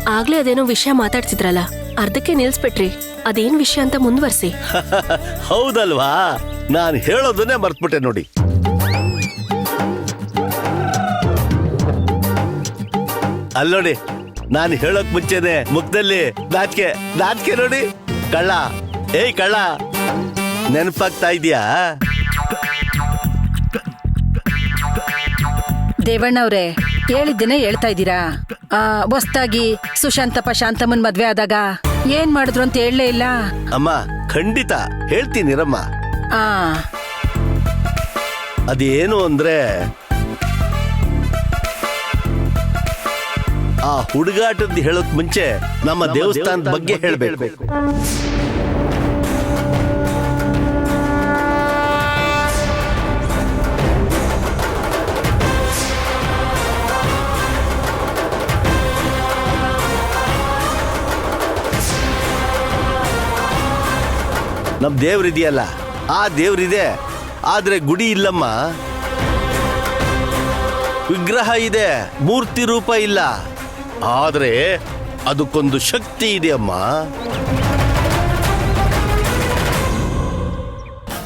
ಆಗ್ಲೇ ಅದೇನೋ ವಿಷಯ ಮಾತಾಡ್ತಿದ್ರಲ್ಲ, ಅರ್ಧಕ್ಕೆ ನಿಲ್ಸ್ಬಿಟ್ರಿ. ಅದೇನ್ ವಿಷಯ ಅಂತ ಮುಂದುವರ್ಸಿ. ಹೌದಲ್ವಾ, ನಾನು ಹೇಳೋದನ್ನೇ ಮರ್ತ್ಬಿಟ್ಟೆ ನೋಡಿ. ಅಲ್ಲೋಡಿ, ನಾನು ಹೇಳೋಕ್ ಮುಂಚೆನೆ ಮುಖದಲ್ಲಿ ನಾಚಿಕೆ ನೋಡಿ. ಕಳ್ಳ, ಏಯ್ ಕಳ್ಳ, ನೆನಪಾಗ್ತಾ ಇದೀಯಾ? ದೇವಣ್ಣವ್ರೆ, ಹೇಳಿದ್ದೇನೆ ಹೇಳ್ತಾ ಇದ್ದೀರಾ? ಹೊಸ್ದಾಗಿ ಸುಶಾಂತಪ್ಪ ಶಾಂತಮ್ಮನ್ ಮದ್ವೆ ಆದಾಗ ಏನ್ ಮಾಡಿದ್ರು ಅಂತ ಹೇಳಲೇ ಇಲ್ಲ. ಅಮ್ಮ, ಖಂಡಿತ ಹೇಳ್ತೀನಿರಮ್ಮ. ಅದೇನು ಅಂದ್ರೆ, ಆ ಹುಡುಗಾಟದ ಹೇಳೋಕ್ ಮುಂಚೆ ನಮ್ಮ ದೇವಸ್ಥಾನದ ಬಗ್ಗೆ ಹೇಳ್ಬೇಕು. ನಮ್ ದೇವ್ರಿದೆಯಲ್ಲ, ಆ ದೇವ್ರಿದೆ, ಆದ್ರೆ ಗುಡಿ ಇಲ್ಲಮ್ಮ. ವಿಗ್ರಹ ಇದೆ, ಮೂರ್ತಿ ರೂಪ ಇಲ್ಲ, ಆದ್ರೆ ಅದಕ್ಕೊಂದು ಶಕ್ತಿ ಇದೆ ಅಮ್ಮ.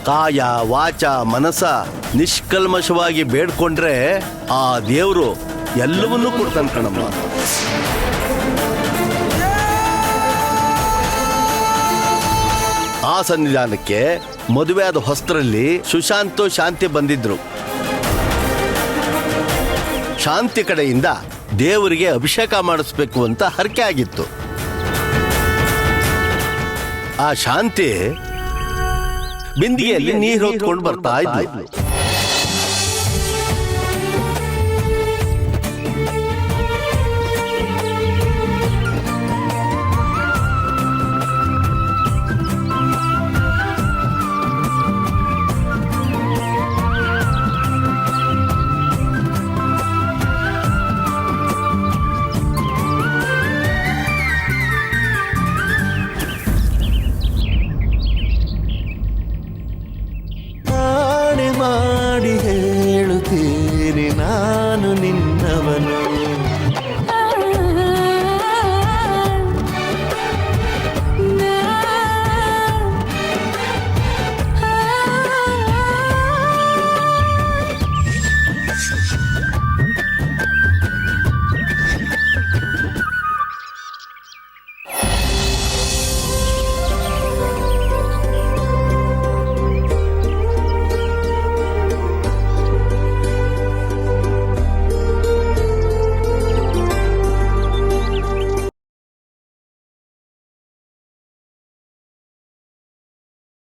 ಕಾಯ ವಾಚ ಮನಸ ನಿಷ್ಕಲ್ಮಶವಾಗಿ ಬೇಡ್ಕೊಂಡ್ರೆ ಆ ದೇವ್ರು ಎಲ್ಲವನ್ನೂ ಕೊಡ್ತಾನೆ ಕಣಮ್ಮ. ಆ ಸನ್ನಿಧಾನಕ್ಕೆ ಮದುವೆ ಆದ ಹೊಸ್ತರಲ್ಲಿ ಸುಶಾಂತು ಶಾಂತಿ ಬಂದಿದ್ರು. ಶಾಂತಿ ಕಡೆಯಿಂದ ದೇವರಿಗೆ ಅಭಿಷೇಕ ಮಾಡಿಸ್ಬೇಕು ಅಂತ ಹರಕೆ ಆಗಿತ್ತು. ಆ ಶಾಂತಿ ಬಿಂದಿಗೆಯಲ್ಲಿ ನೀರು ಹೊತ್ಕೊಂಡು ಬರ್ತಾ ಇದ್ಲು.